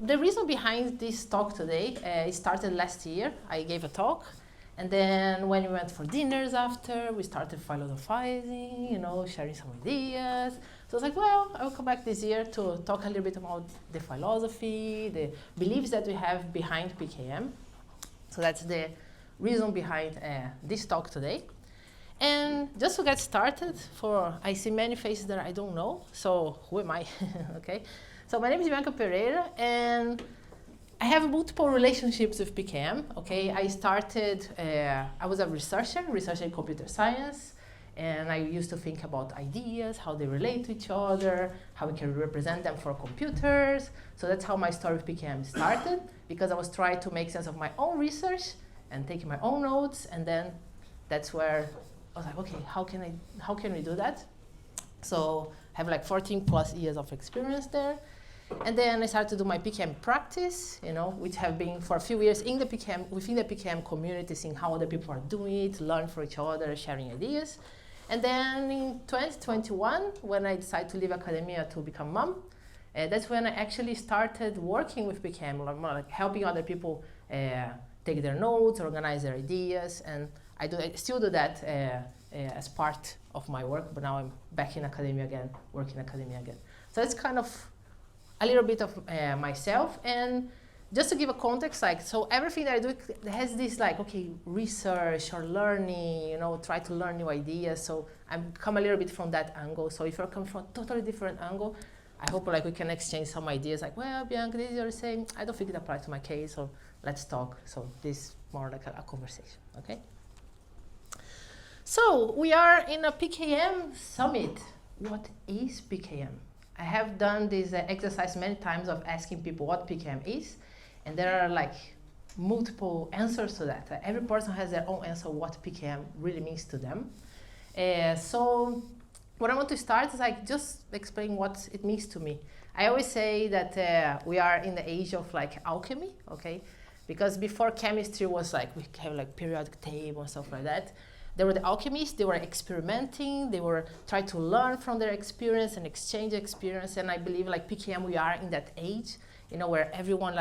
the reason behind this talk today, it started last year. I gave a talk, and then when we went for dinners after, we started philosophizing, sharing some ideas. So I was like, well, I will come back this year to talk a little bit about the philosophy, the beliefs that we have behind PKM. So that's the reason behind this talk today. And just to get started, I see many faces that I don't know, so who am I? Okay. So my name is Bianca Pereira, and I have multiple relationships with PKM. Okay, I started, I was a researcher in computer science, and I used to think about ideas, how they relate to each other, how we can represent them for computers. So that's how my story with PKM started, because I was trying to make sense of my own research and taking my own notes, and then that's where I was like, okay, how can we do that? So I have like 14 plus years of experience there. And then I started to do my PKM practice, which have been for a few years within the PKM community, seeing how other people are doing it, learn from each other, sharing ideas. And then in 2021, when I decided to leave academia to become mom, that's when I actually started working with PKM, like helping other people take their notes, organize their ideas, and I still do that as part of my work, but now I'm back in academia again, working in academia again. So it's kind of a little bit of myself, and just to give a context, so everything that I do has this research or learning, try to learn new ideas. So I'm come a little bit from that angle. So if you're coming from a totally different angle, I hope we can exchange some ideas. Well, Bianca, this you're saying, I don't think it applies to my case, so let's talk. So this is more like a conversation, okay? So we are in a PKM Summit. What is PKM? I have done this exercise many times of asking people what PKM is, and there are multiple answers to that. Every person has their own answer what PKM really means to them. So what I want to start is just explain what it means to me. I always say that we are in the age of alchemy, okay? Because before chemistry was we have periodic table and stuff like that. There were the alchemists, they were experimenting, they were trying to learn from their experience and exchange experience, and I believe PKM, we are in that age, where everyone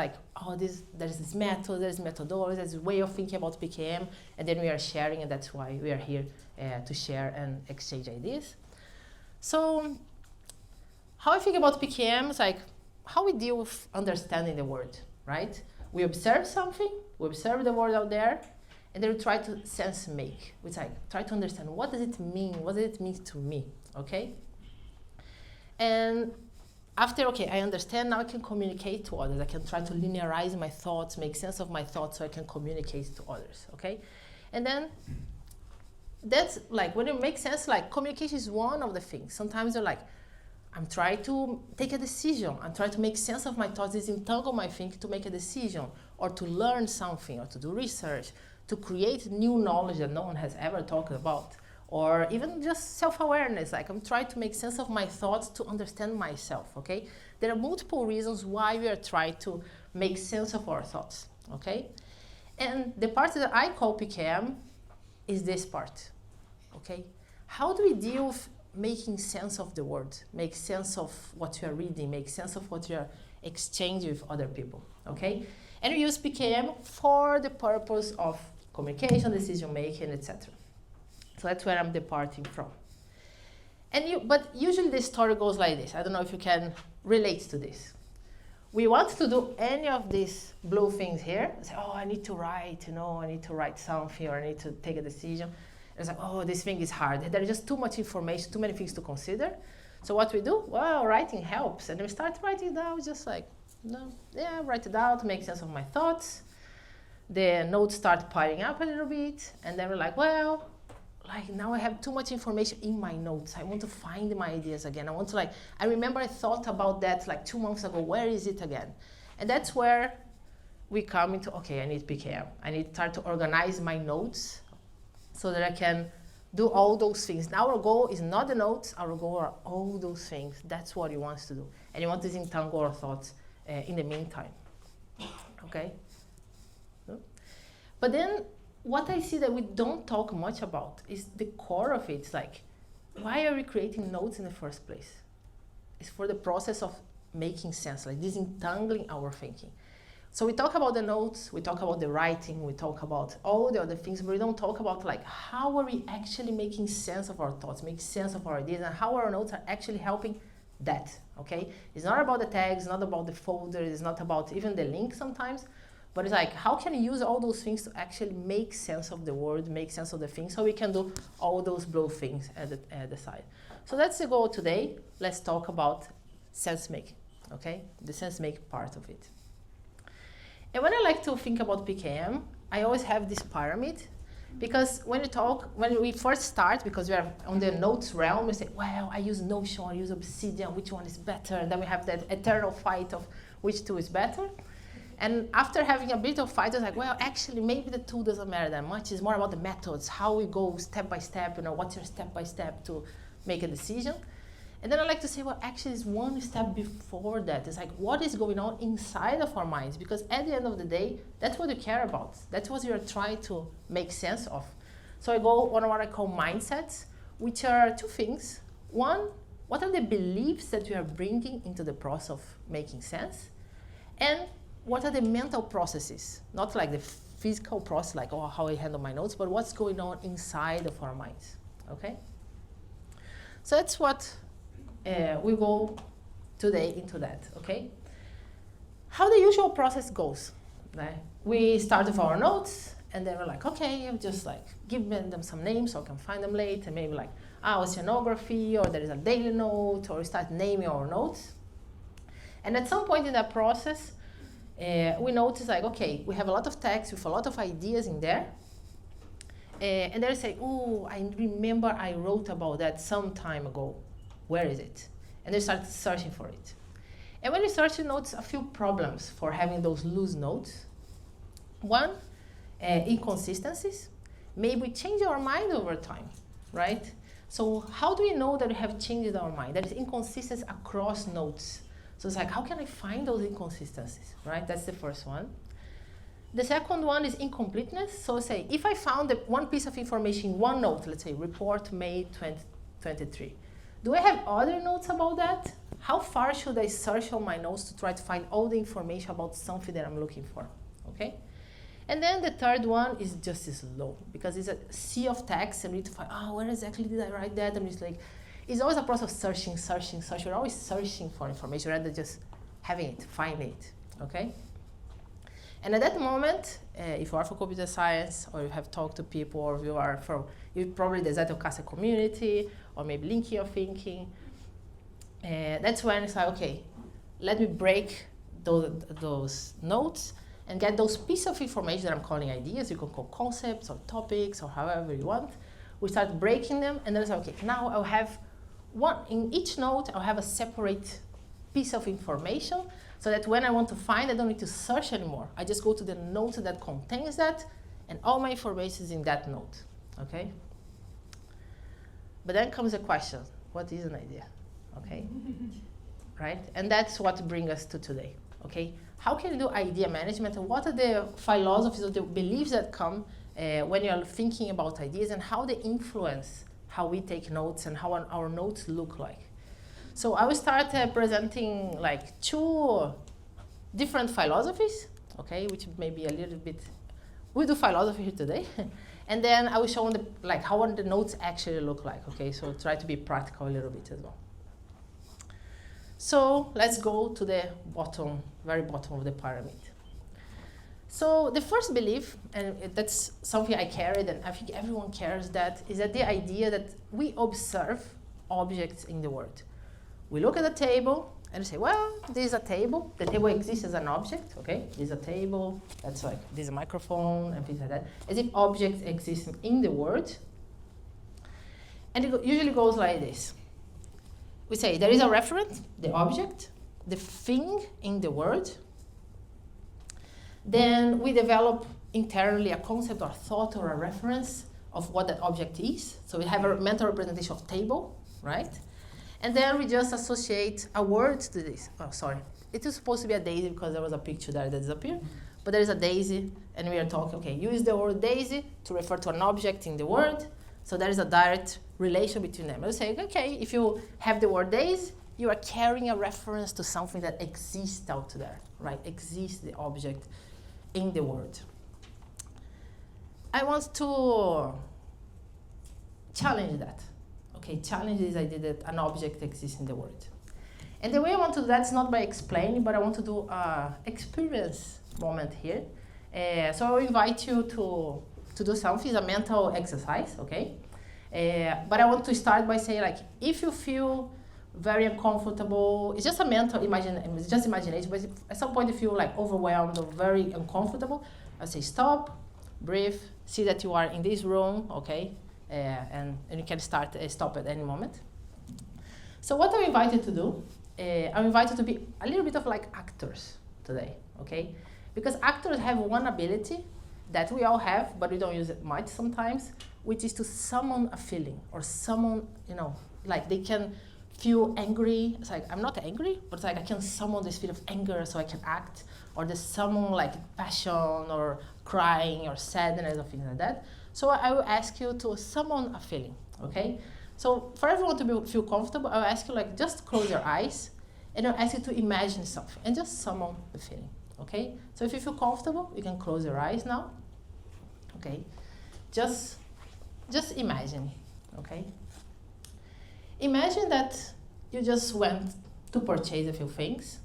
there's this method, there's methodology, there's a way of thinking about PKM, and then we are sharing, and that's why we are here to share and exchange ideas. So how I think about PKM is how we deal with understanding the world, right? We observe something, we observe the world out there, and then we try to sense make, which try to understand what does it mean to me, okay? And after, I understand, now I can communicate to others. I can try to linearize my thoughts, make sense of my thoughts so I can communicate to others, okay? And then that's when it makes sense, communication is one of the things. Sometimes you're I'm trying to take a decision. I'm trying to make sense of my thoughts, disentangle my thinking to make a decision, or to learn something, or to do research, to create new knowledge that no one has ever talked about, or even just self-awareness. I'm trying to make sense of my thoughts to understand myself, okay? There are multiple reasons why we are trying to make sense of our thoughts, okay? And the part that I call PKM is this part, okay? How do we deal with making sense of the world, make sense of what you are reading, make sense of what you are exchanging with other people, okay? And we use PKM for the purpose of communication, decision making, etc. So that's where I'm departing from. But usually the story goes like this. I don't know if you can relate to this. We want to do any of these blue things here. Say, I need to write, I need to write something, or I need to take a decision. And it's this thing is hard. There's just too much information, too many things to consider. So what we do? Well, writing helps. And we start writing down write it out, make sense of my thoughts. The notes start piling up a little bit, and then we're now I have too much information in my notes. I want to find my ideas again. I want to I remember I thought about that 2 months ago. Where is it again? And that's where we come into, I need PKM. I need to start to organize my notes so that I can do all those things. Now our goal is not the notes, our goal are all those things. That's what he wants to do. And he wants to disentangle our thoughts in the meantime, okay? But then what I see that we don't talk much about is the core of it. It's why are we creating notes in the first place? It's for the process of making sense, like disentangling our thinking. So we talk about the notes, we talk about the writing, we talk about all the other things, but we don't talk about like how are we actually making sense of our thoughts, making sense of our ideas, and how our notes are actually helping that, okay? It's not about the tags, not about the folders, it's not about even the link sometimes, but it's like how can you use all those things to actually make sense of the word, make sense of the thing, so we can do all those blue things at the side. So that's the goal today. Let's talk about sense making, okay? The sense making part of it. And when I like to think about PKM, I always have this pyramid, because when we first start, because we are on the notes realm, we say, well, I use Notion, I use Obsidian, which one is better? And then we have that eternal fight of which tool is better. And after having a bit of fight, I was like, well, actually, maybe the tool doesn't matter that much. It's more about the methods, how we go step by step, what's your step by step to make a decision. And then I like to say, well, actually, it's one step before that. It's like, what is going on inside of our minds? Because at the end of the day, that's what you care about. That's what you're trying to make sense of. So I go on what I call mindsets, which are two things. One, what are the beliefs that you are bringing into the process of making sense? And what are the mental processes? Not like the physical process, like oh, how I handle my notes, but what's going on inside of our minds, okay? So that's what we go today into that, okay? How the usual process goes, right? We start with our notes, and then we're like, okay, I'll just like give them some names so I can find them later, maybe like, oceanography, or there is a daily note, or we start naming our notes. And at some point in that process, we notice like, okay, we have a lot of text with a lot of ideas in there, and they say, oh, I remember I wrote about that some time ago. Where is it? And they start searching for it. And when you search, you notice a few problems for having those loose notes. One, inconsistencies. Maybe we change our mind over time, right? So how do we know that we have changed our mind? There is inconsistency across notes. So it's like, how can I find those inconsistencies, right? That's the first one. The second one is incompleteness. So say, if I found one piece of information in one note, let's say report May 2023, do I have other notes about that? How far should I search on my notes to try to find all the information about something that I'm looking for, okay? And then the third one is just slow, because it's a sea of text and we need to find, where exactly did I write that? And it's like, it's always a process of searching. We're always searching for information rather than just having it, finding it, okay? And at that moment, if you are from computer science, or you have talked to people, or you probably the Zettelkasse community, or maybe linking your thinking, that's when it's like, okay, let me break those notes and get those pieces of information that I'm calling ideas. You can call concepts or topics or however you want. We start breaking them, and then it's like, okay, now I'll have one, in each note, I'll have a separate piece of information, so that when I want to find, I don't need to search anymore. I just go to the note that contains that, and all my information is in that note, okay? But then comes the question, what is an idea, okay? Right? And that's what brings us to today, okay? How can you do idea management, and what are the philosophies or the beliefs that come when you're thinking about ideas, and how they influence how we take notes and how our notes look like? So I will start presenting like two different philosophies, okay, which may be a little bit, we'll do philosophy here today. And then I will show them like how the notes actually look like, okay, so try to be practical a little bit as well. So let's go to the bottom, very bottom of the pyramid. So the first belief, and that's something I carried, and I think everyone carries that, is that the idea that we observe objects in the world. We look at a table and say, well, this is a table. The table exists as an object, okay? This is a table, that's like, this is a microphone and things like that. As if objects exist in the world. And it usually goes like this. We say there is a referent, the object, the thing in the world. Then we develop internally a concept or thought or a reference of what that object is. So we have a mental representation of table, right? And then we just associate a word to this. Oh, sorry. It was supposed to be a daisy because there was a picture there that disappeared. But there is a daisy, and we are talking, okay, use the word daisy to refer to an object in the word. So there is a direct relation between them. We'll say, okay, if you have the word daisy, you are carrying a reference to something that exists out there, right? Exists the object in the world. I want to challenge that, okay? Challenge this idea that an object exists in the world. And the way I want to do that is not by explaining, but I want to do an experience moment here. So I will invite you to do something. It's a mental exercise, okay? But I want to start by saying, like, if you feel very uncomfortable, it's just a mental it's just imagination, but if at some point you feel like overwhelmed or very uncomfortable, I say stop, breathe, see that you are in this room, okay? And you can stop at any moment. So what I'm invited to do, I'm invited to be a little bit of like actors today, okay? Because actors have one ability that we all have, but we don't use it much sometimes, which is to summon a feeling or summon, like they can feel angry. It's like, I'm not angry, but it's like I can summon this feeling of anger so I can act, or there's summon like passion or crying or sadness or things like that. So I will ask you to summon a feeling, okay? So for everyone to feel comfortable, I'll ask you like just close your eyes and I'll ask you to imagine something and just summon the feeling, okay? So if you feel comfortable, you can close your eyes now, okay? Just imagine, okay? Imagine that you just went to purchase a few things.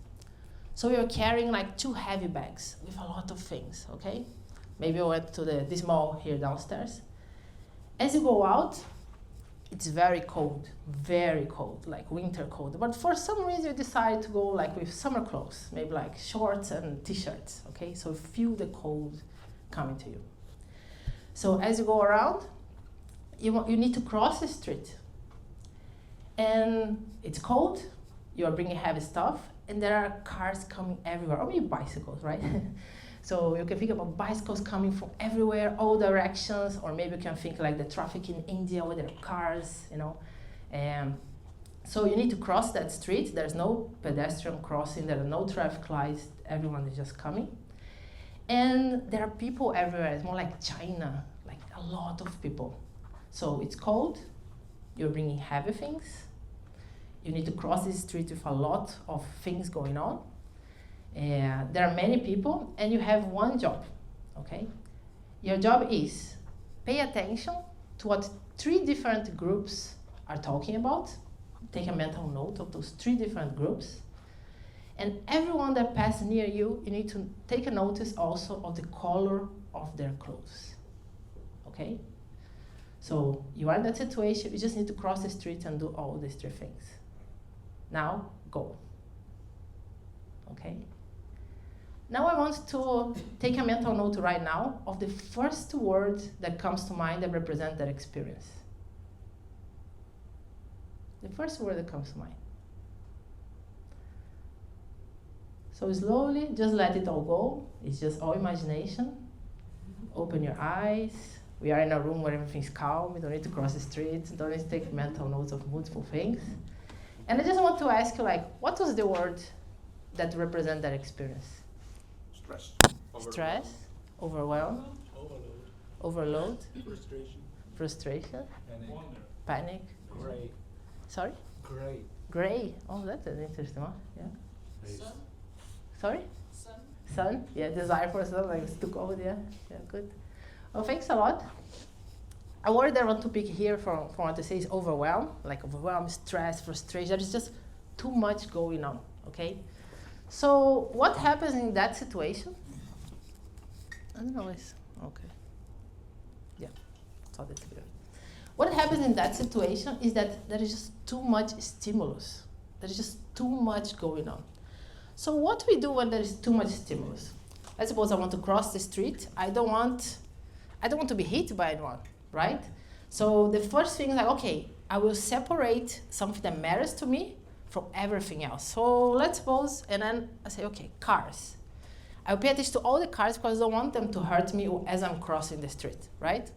So you're carrying like 2 heavy bags with a lot of things, okay? Maybe you went to this mall here downstairs. As you go out, it's very cold, like winter cold. But for some reason you decide to go like with summer clothes, maybe like shorts and t-shirts, okay? So feel the cold coming to you. So as you go around, you need to cross the street. And it's cold, you are bringing heavy stuff, and there are cars coming everywhere, or maybe bicycles, right? So you can think about bicycles coming from everywhere, all directions, or maybe you can think like the traffic in India where there are cars, So you need to cross that street. There's no pedestrian crossing, there are no traffic lights, everyone is just coming. And there are people everywhere, it's more like China, like a lot of people. So it's cold, you're bringing heavy things, you need to cross this street with a lot of things going on. There are many people, and you have one job, okay? Your job is pay attention to what 3 different groups are talking about. Take a mental note of those 3 different groups. And everyone that passes near you, you need to take a notice also of the color of their clothes, okay? So you are in that situation, you just need to cross the street and do all these 3 things. Now, go, okay? Now I want to take a mental note right now of the first word that comes to mind that represents that experience. The first word that comes to mind. So slowly, just let it all go. It's just all imagination. Open your eyes. We are in a room where everything's calm. We don't need to cross the street. Don't need to take mental notes of multiple things. And I just want to ask you, like, what was the word that represents that experience? Stress. Stress, overwhelm, overload, frustration, panic. Gray. Sorry? Gray. Gray. Oh, that's an interesting one. Yeah. Sun. Sorry? Sun. Sun. Yeah, desire for sun, like it's too cold. Yeah. Yeah, good. Well, thanks a lot. A word that I want to pick here from what I say is overwhelm, like overwhelm, stress, frustration. There's just too much going on, okay? So what happens in that situation? I don't know, it's okay. Yeah, thought it's good. What happens in that situation is that there is just too much stimulus. There is just too much going on. So what we do when there is too much stimulus? Let's suppose I want to cross the street. I don't want to be hit by anyone, right? So the first thing is like, okay, I will separate something that matters to me from everything else. So let's suppose, and then I say, okay, cars. I'll pay attention to all the cars because I don't want them to hurt me as I'm crossing the street, right?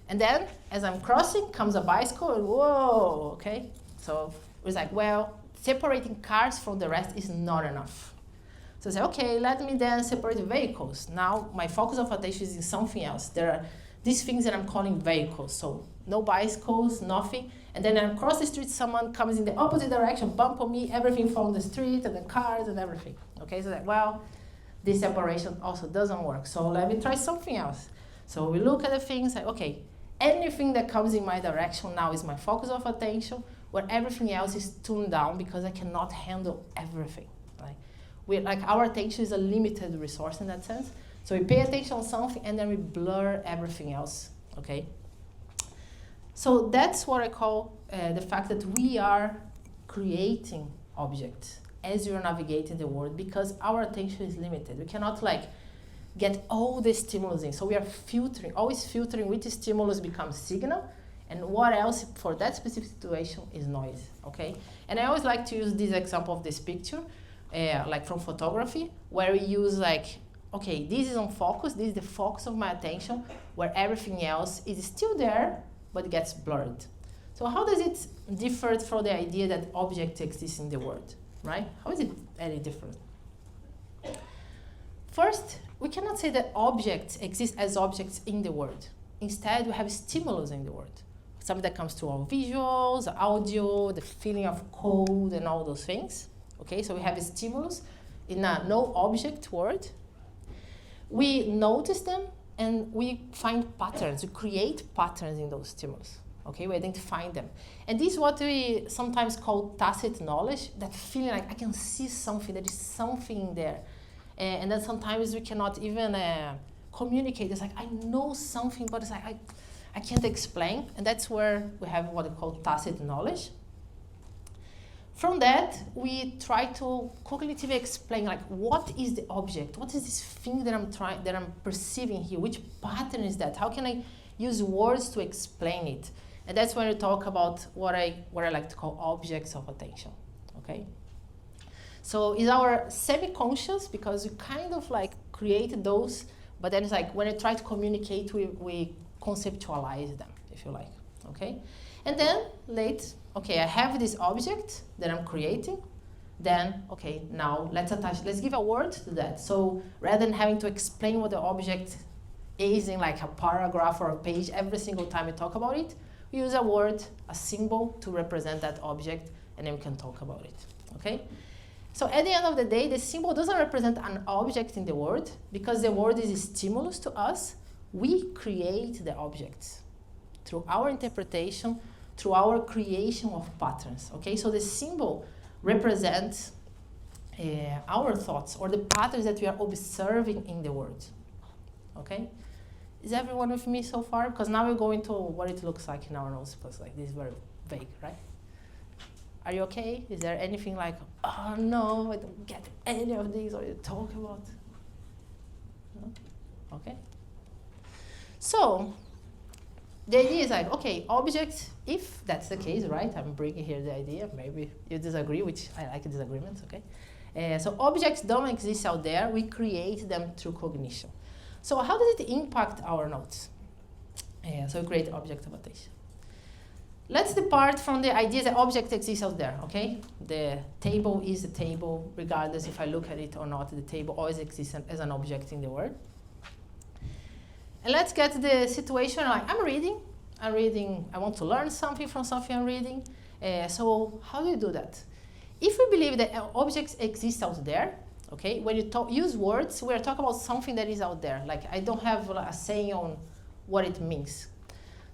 And then, as I'm crossing, comes a bicycle, and whoa, okay? So it's like, well, separating cars from the rest is not enough. So I say, okay, let me then separate vehicles. Now my focus of attention is in something else. There these things that I'm calling vehicles. So no bicycles, nothing. And then I'm across the street, someone comes in the opposite direction, bump on me, everything falls on the street, and then cars and everything. Okay, so that, well, this separation also doesn't work. So let me try something else. So we look at the things like, okay, anything that comes in my direction now is my focus of attention, where everything else is tuned down because I cannot handle everything. Like our attention is a limited resource in that sense. So we pay attention on something and then we blur everything else, okay? So that's what I call the fact that we are creating objects as you're navigating the world because our attention is limited. We cannot get all the stimulus in. So we are filtering, always filtering which stimulus becomes signal and what else for that specific situation is noise, okay? And I always like to use this example of this picture, like from photography, where we use okay, this is on focus, this is the focus of my attention, where everything else is still there, but gets blurred. So how does it differ from the idea that objects exist in the world, right? How is it any different? First, we cannot say that objects exist as objects in the world. Instead, we have stimulus in the world. Something that comes through our visuals, audio, the feeling of cold, and all those things. Okay, so we have a stimulus in a no-object world. We notice them, and we find patterns. We create patterns in those stimulus. Okay, we identify them. And this is what we sometimes call tacit knowledge, that feeling like I can see something, there is something in there. And then sometimes we cannot even communicate. It's like, I know something, but it's like, I can't explain. And that's where we have what we call tacit knowledge. From that, we try to cognitively explain, what is the object? What is this thing that I'm perceiving here? Which pattern is that? How can I use words to explain it? And that's when we talk about what I like to call objects of attention, okay? So it's our semi-conscious, because we kind of create those, but then it's when I try to communicate, we conceptualize them, if you like, okay? And then okay, I have this object that I'm creating, then, okay, now let's give a word to that. So rather than having to explain what the object is in a paragraph or a page every single time we talk about it, we use a word, a symbol to represent that object, and then we can talk about it, okay? So at the end of the day, the symbol doesn't represent an object in the world, because the word is a stimulus to us. We create the objects through our interpretation, through our creation of patterns, okay? So the symbol represents our thoughts or the patterns that we are observing in the world, okay? Is everyone with me so far? Because now we're going to what it looks like in our nose, because this is very vague, right? Are you okay? Is there anything oh no, I don't get any of these, what you talk about? No? Okay. So the idea is okay, objects, if that's the case, right? I'm bringing here the idea, maybe you disagree, which I like disagreements, okay? So objects don't exist out there, we create them through cognition. So how does it impact our notes? So we create object of attention. Let's depart from the idea that object exists out there, okay? The table is a table, regardless if I look at it or not, the table always exists as an object in the world. And let's get to the situation, I'm reading, I want to learn something from something I'm reading. So how do you do that? If we believe that objects exist out there, okay, when you use words, we are talking about something that is out there. I don't have a say on what it means.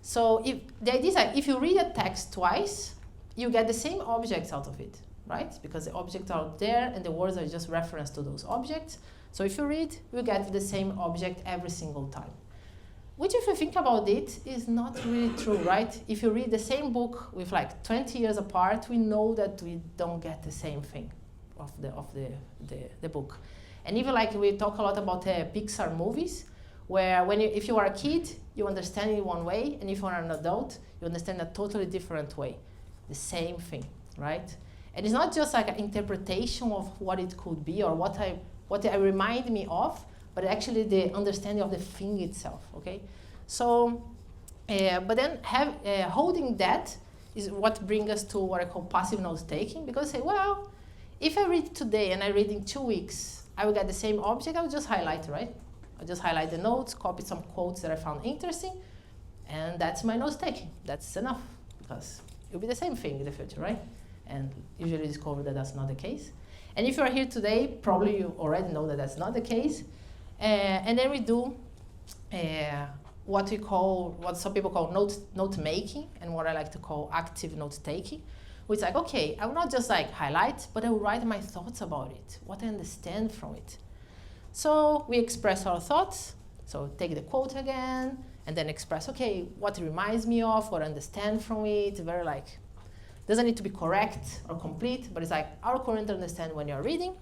So the idea is if you read a text twice, you get the same objects out of it, right? Because the objects are out there and the words are just reference to those objects. So if you read, you get the same object every single time. Which, if you think about it, is not really true, right? If you read the same book with 20 years apart, we know that we don't get the same thing of the book. And even we talk a lot about Pixar movies, where if you are a kid, you understand it one way, and if you are an adult, you understand a totally different way. The same thing, right? And it's not just an interpretation of what it could be or what it remind me of, but actually the understanding of the thing itself, okay? So, but then holding that is what brings us to what I call passive note-taking, because say, well, if I read today and I read in 2 weeks, I will get the same object, I will just highlight, right? I just highlight the notes, copy some quotes that I found interesting, and that's my notes taking. That's enough, because it'll be the same thing in the future, right? And usually discover that that's not the case. And if you're here today, probably you already know that that's not the case. And then we do what some people call note making, and what I like to call active note taking, which is like, okay, I will not just like highlight, but I will write my thoughts about it, what I understand from it. So we express our thoughts. So take the quote again, and then express, okay, what it reminds me of, what I understand from it. Very like, doesn't need to be correct or complete, but it's like our current understanding when you're reading.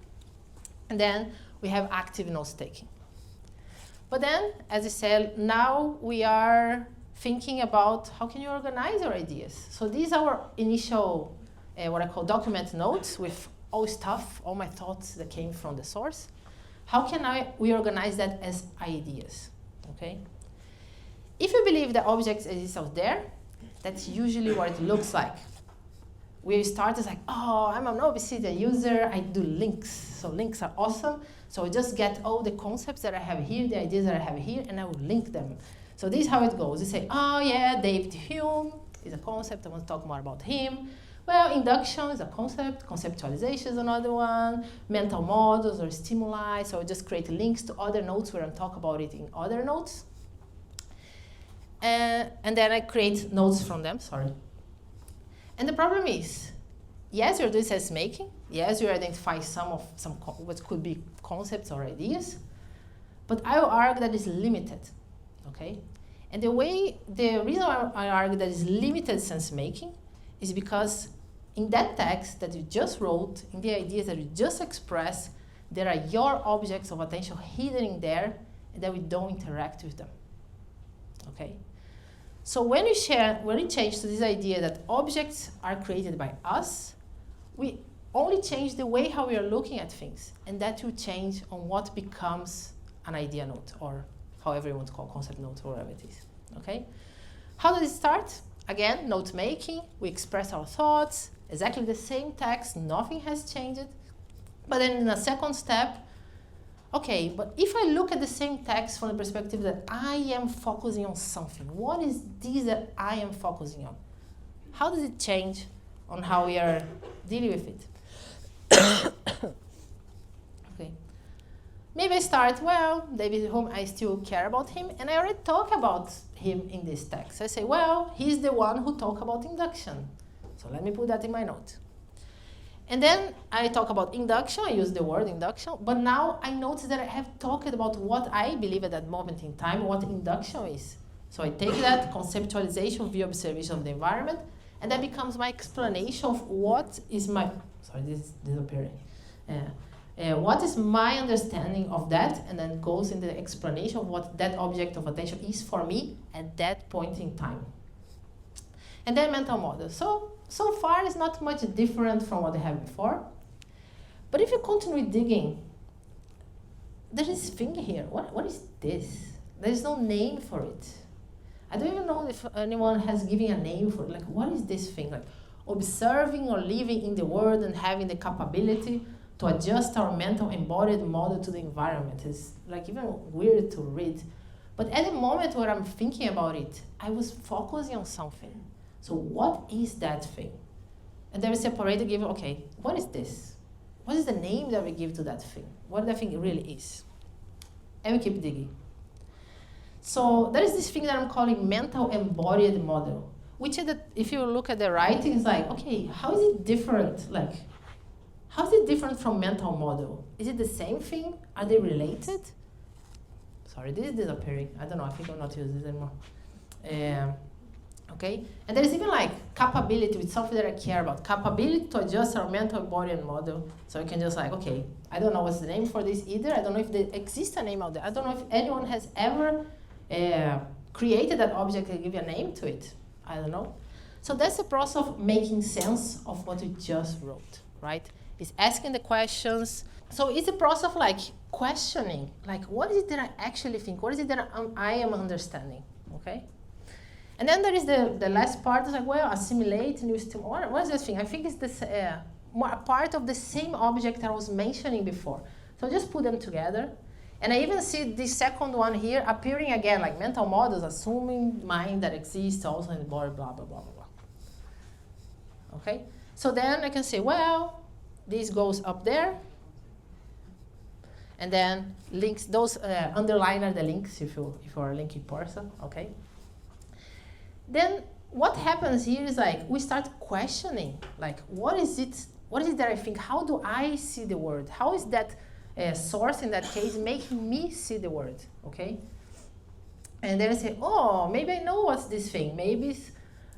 And then we have active notes taking. But then, as I said, now we are thinking about how can you organize your ideas. So these are our initial, what I call document notes with all stuff, all my thoughts that came from the source. How can we organize that as ideas, okay? If you believe that objects exist out there, that's usually what it looks like. We start as like, oh, I'm an Obsidian user, I do links. So links are awesome. So I just get all the concepts that I have here, the ideas that I have here, and I will link them. So this is how it goes. You say, oh yeah, David Hume is a concept, I want to talk more about him. Well, induction is a concept, conceptualization is another one, mental models or stimuli, so I just create links to other notes where I talk about it in other notes. And then I create notes from them, sorry. And the problem is, yes, you're doing sense making. Yes, you identify some what could be concepts or ideas, but I will argue that is limited, okay? And the reason I argue that is limited sense making is because in that text that you just wrote, in the ideas that you just expressed, there are your objects of attention hidden in there, and that we don't interact with them, okay? So when you change to this idea that objects are created by us, we only change the way how we are looking at things, and that will change on what becomes an idea note, or however you want to call concept note, or whatever it is, okay? How does it start? Again, note making, we express our thoughts, exactly the same text, nothing has changed. But then in a second step, okay, but if I look at the same text from the perspective that I am focusing on something, what is this that I am focusing on? How does it change on how we are dealing with it? Okay. Maybe I start, well, David Hume, I still care about him, and I already talk about him in this text. I say, well, he's the one who talked about induction. So let me put that in my note. And then I talk about induction, I use the word induction, but now I notice that I have talked about what I believe at that moment in time, what induction is. So I take that conceptualization via observation of the environment, and that becomes my explanation of what is my, sorry, this is disappearing. What is my understanding of that, and then goes in the explanation of what that object of attention is for me at that point in time. And then mental model. So far it's not much different from what I had before. But if you continue digging, there is this thing here. What is this? There is no name for it. I don't even know if anyone has given a name for it. Like, what is this thing? Like, observing or living in the world and having the capability to adjust our mental embodied model to the environment is like even weird to read. But at the moment where I'm thinking about it, I was focusing on something. So what is that thing? And then we separate and give, okay, what is this? What is the name that we give to that thing? What that thing really is? And we keep digging. So there is this thing that I'm calling mental embodied model, which is that if you look at the writing, it's like, okay, how is it different? Like, how is it different from mental model? Is it the same thing? Are they related? Sorry, this is disappearing. I don't know, I think I'm not using this anymore. Okay, and there is even like capability with something that I care about. Capability to adjust our mental embodied model. So we can just like, okay, I don't know what's the name for this either. I don't know if there exists a name out there. I don't know if anyone has ever created that object and give a name to it. I don't know. So that's the process of making sense of what we just wrote, right? It's asking the questions. So it's a process of like questioning, like what is it that I actually think? What is it that I am understanding, okay? And then there is the last part, is like, well, assimilate, new stimulate. What is this thing? I think it's this more a part of the same object I was mentioning before. So just put them together. And I even see this second one here appearing again, like mental models, assuming mind that exists also in the body, blah, blah, blah, blah, blah. Okay? So then I can say, well, this goes up there, and then links, those underline are the links if you're a linking person, okay? Then what happens here is like, we start questioning, like, what is it that I think? How do I see the world? How is that source in that case making me see the world, okay? And then I say, oh, maybe I know what's this thing. Maybe it's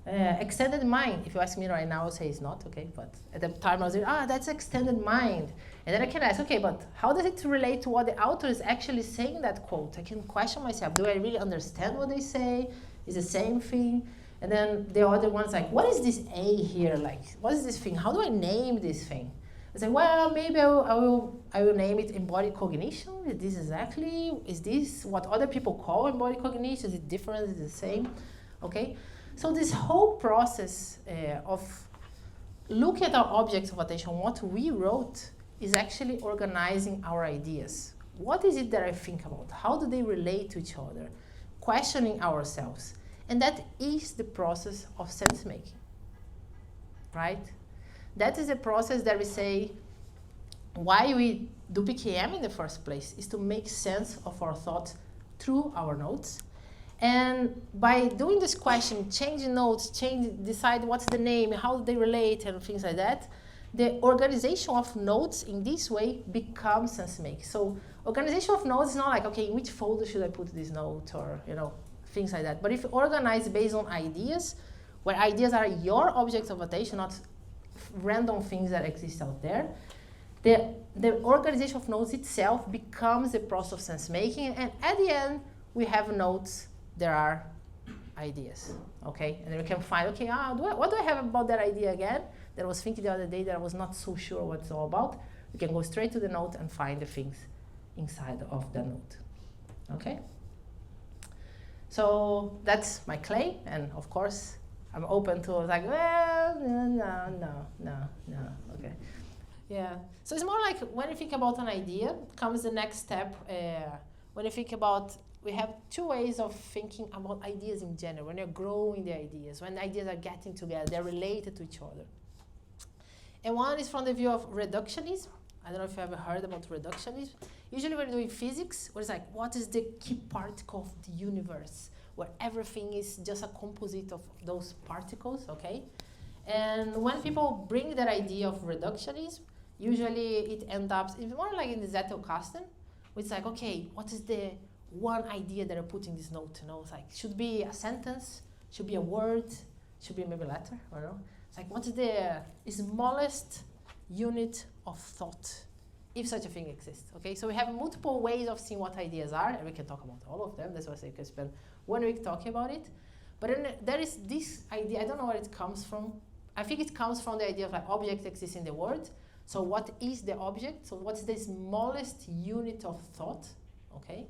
extended mind. If you ask me right now, I'll say it's not, okay? But at the time I was like, that's extended mind. And then I can ask, okay, but how does it relate to what the author is actually saying in that quote? I can question myself, do I really understand what they say? Is the same thing? And then the other one's like, what is this A here? Like, what is this thing? How do I name this thing? I say, well, maybe I will name it embodied cognition. Is this what other people call embodied cognition? Is it different? Is it the same? Okay? So this whole process of looking at our objects of attention, what we wrote, is actually organizing our ideas. What is it that I think about? How do they relate to each other? Questioning ourselves. And that is the process of sense-making, right? That is a process that we say, why we do PKM in the first place is to make sense of our thoughts through our notes. And by doing this question, changing notes, decide what's the name, how they relate, and things like that, the organization of notes in this way becomes sense-making. So organization of notes is not like, okay, in which folder should I put this note, or things like that. But if you organize based on ideas, where ideas are your objects of attention, not random things that exist out there, the organization of notes itself becomes the process of sense-making, and at the end, we have notes that are ideas, okay? And then we can find, okay, what do I have about that idea again? That I was thinking the other day that I was not so sure what it's all about. We can go straight to the note and find the things inside of the note, okay? So that's my claim, and of course, I'm open to like, well, no, okay. Yeah, so it's more like when you think about an idea, comes the next step. When you think about, we have two ways of thinking about ideas in general. When you're growing the ideas, when the ideas are getting together, they're related to each other. And one is from the view of reductionism. I don't know if you ever heard about reductionism. Usually when you're doing physics, where it's like, what is the key particle of the universe? Where everything is just a composite of those particles, okay? And when people bring that idea of reductionism, usually it ends up, it's more like in the Zettelkasten, which is like, okay, what is the one idea that I put in this note? It's like, should be a sentence, should be a word, should be maybe a letter, I don't know. It's like, what's the smallest unit of thought, if such a thing exists, okay? So we have multiple ways of seeing what ideas are, and we can talk about all of them. That's why I say we can spend 1 week talking about it. But then there is this idea, I don't know where it comes from. I think it comes from the idea of like objects exist in the world. So what is the object? So what's the smallest unit of thought, okay?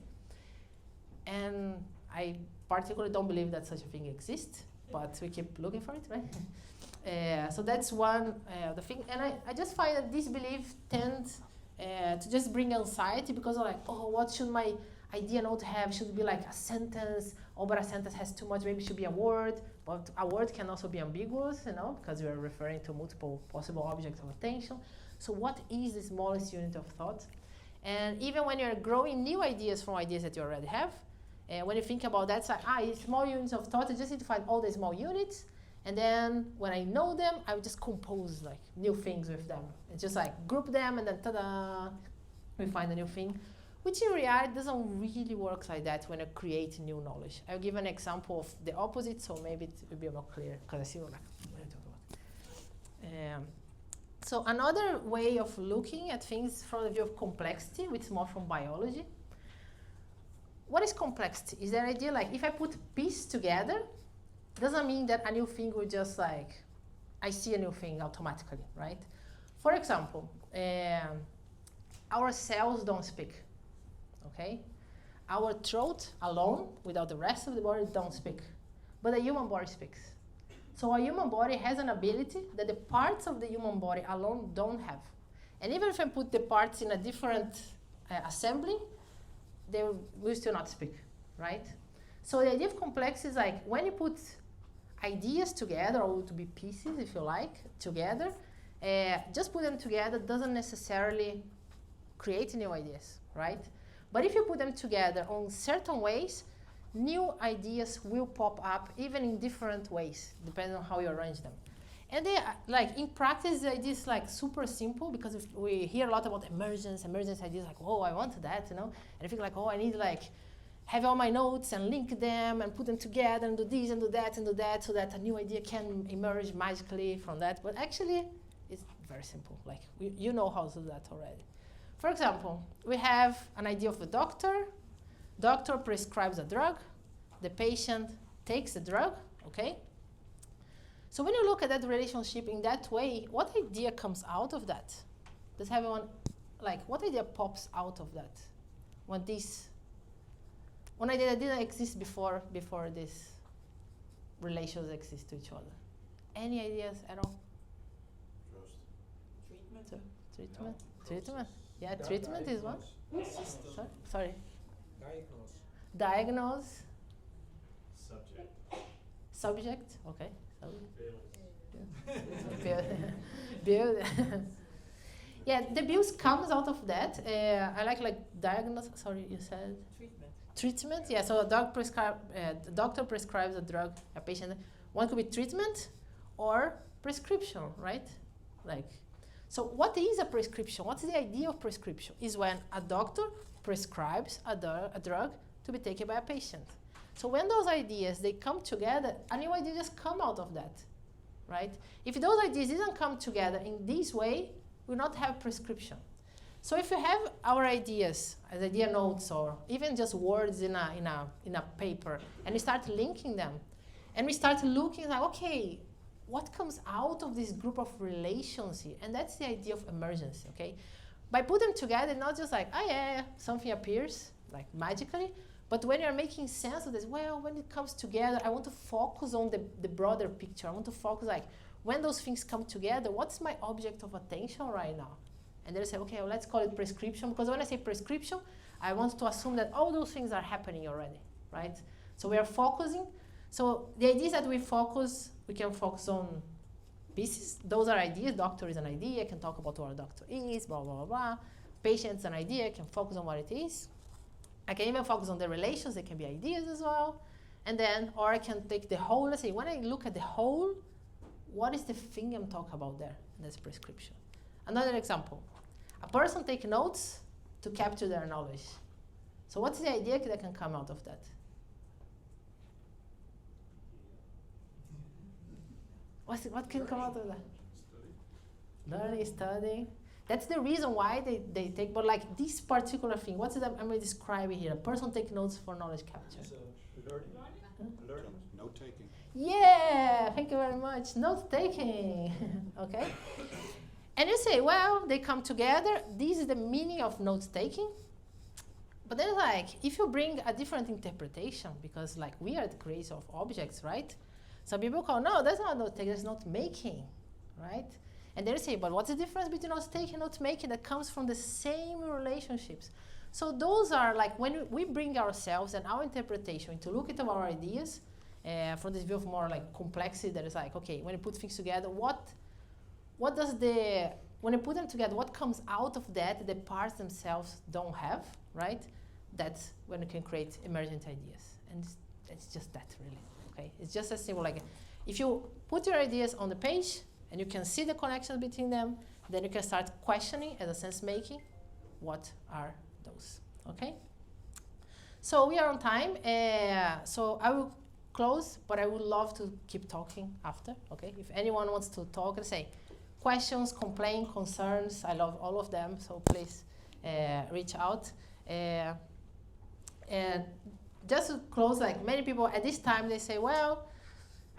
And I particularly don't believe that such a thing exists, but we keep looking for it, right? So that's one the thing, and I just find that this belief tends to just bring anxiety, because I'm like, oh, what should my idea note have? Should it be like a sentence? Oh, but a sentence has too much, maybe it should be a word. But a word can also be ambiguous, because we are referring to multiple possible objects of attention. So what is the smallest unit of thought? And even when you're growing new ideas from ideas that you already have, when you think about that, it's like, it's small units of thought. I just need to find all the small units. And then when I know them, I would just compose like new things with them. It's just like group them, and then ta-da, we find a new thing. Which in reality doesn't really work like that when you create new knowledge. I'll give an example of the opposite, so maybe it will be more clear, because I see what I'm talking about. So another way of looking at things from the view of complexity, which is more from biology. What is complexity? Is that idea like, if I put pieces together, doesn't mean that a new thing will just like, I see a new thing automatically, right? For example, our cells don't speak, okay? Our throat alone, without the rest of the body, don't speak. But the human body speaks. So a human body has an ability that the parts of the human body alone don't have. And even if I put the parts in a different assembly, they will still not speak, right? So the idea of complexity is like when you put ideas together, or to be pieces, if you like, together, just put them together doesn't necessarily create new ideas, right? But if you put them together on certain ways, new ideas will pop up, even in different ways, depending on how you arrange them. And they are, like in practice, the idea is like super simple, because if we hear a lot about emergence ideas, like, oh, I want that, you know, and I feel like, oh, I need like have all my notes and link them and put them together and do this and do that and do that, so that a new idea can emerge magically from that. But actually, it's very simple. Like you know how to do that already. For example, we have an idea of a doctor. Doctor prescribes a drug. The patient takes the drug, okay? So when you look at that relationship in that way, what idea comes out of that? Does everyone, like, what idea pops out of that? When this, one idea that didn't exist before these relations exist to each other. Any ideas at all? Trust. Treatment. So, treatment? No, Treatment? Yeah, Di- treatment is one. System. Sorry. Diagnose. Diagnose. Subject. Subject. Okay. Bills. Build. Yeah, the bills comes out of that. I like diagnose. Sorry, you said Treatment. treatment. Yeah, so a doctor prescribes a drug a patient. One could be treatment or prescription, right? Like, so what is a prescription? What's the idea of prescription? Is when a doctor prescribes a drug to be taken by a patient. So when those ideas, they come together, a new idea just come out of that, right? If those ideas didn't come together in this way, we not have prescription. So if you have our ideas as idea notes, or even just words in a paper, and we start linking them, and we start looking like, okay, what comes out of this group of relations here? And that's the idea of emergence, okay? By putting them together, not just like, oh yeah, something appears, like magically, but when you're making sense of this, well, when it comes together, I want to focus on the broader picture. I want to focus like, when those things come together, what's my object of attention right now? And they say, okay, well, let's call it prescription, because when I say prescription, I want to assume that all those things are happening already, right? So we are focusing. So the idea is that we can focus on pieces. Those are ideas. Doctor is an idea. I can talk about what a doctor is, blah, blah, blah, blah. Patient's an idea. I can focus on what it is. I can even focus on the relations. They can be ideas as well. And then, or I can take the whole. Let's say, when I look at the whole, what is the thing I'm talking about there? And that's prescription. Another example. A person takes notes to capture their knowledge. So what's the idea that can come out of that? What can come out of that? Learning, studying. That's the reason why they take, but like this particular thing, what's it I'm describing here? A person takes notes for knowledge capture. Learning. Note taking. Yeah, thank you very much. Note taking. Okay. And you say, well, they come together. This is the meaning of note taking. But then, like, if you bring a different interpretation, because like we are the creators of objects, right? Some people call, no, that's not note taking, that's note making, right? And they say, but what's the difference between note taking and note making? That comes from the same relationships. So those are like when we bring ourselves and our interpretation to look at our ideas from this view of more like complexity, that is like, okay, when you put things together, what does when you put them together, what comes out of that the parts themselves don't have, right? That's when you can create emergent ideas. And it's just that, really. Okay, it's just as simple like if you put your ideas on the page and you can see the connections between them, then you can start questioning as a sense making. What are those? Okay. So we are on time. So I will close, but I would love to keep talking after. Okay. If anyone wants to talk and say questions, complaints, concerns, I love all of them. So please reach out. And just to close, like many people at this time, they say, well,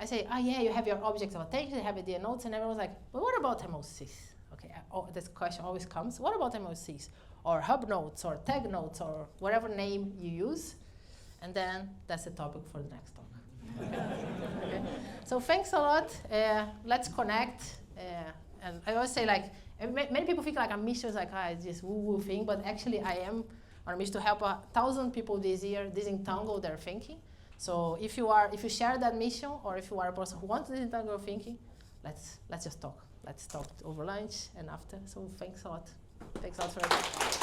I say, oh yeah, you have your object of attention, you have idea notes, and everyone's like, well, what about MOCs? Okay, this question always comes, what about MOCs? Or hub notes, or tag notes, or whatever name you use. And then that's the topic for the next talk. Okay. So thanks a lot. Let's connect. And I always say, like, many people think like a mission is like, it's just woo-woo thing, but actually I am Our mission is to help 1,000 people this year disentangle their thinking. So if you share that mission, or if you are a person who wants to disentangle your thinking, let's just talk. Let's talk over lunch and after. So thanks a lot. Thanks a lot for everything.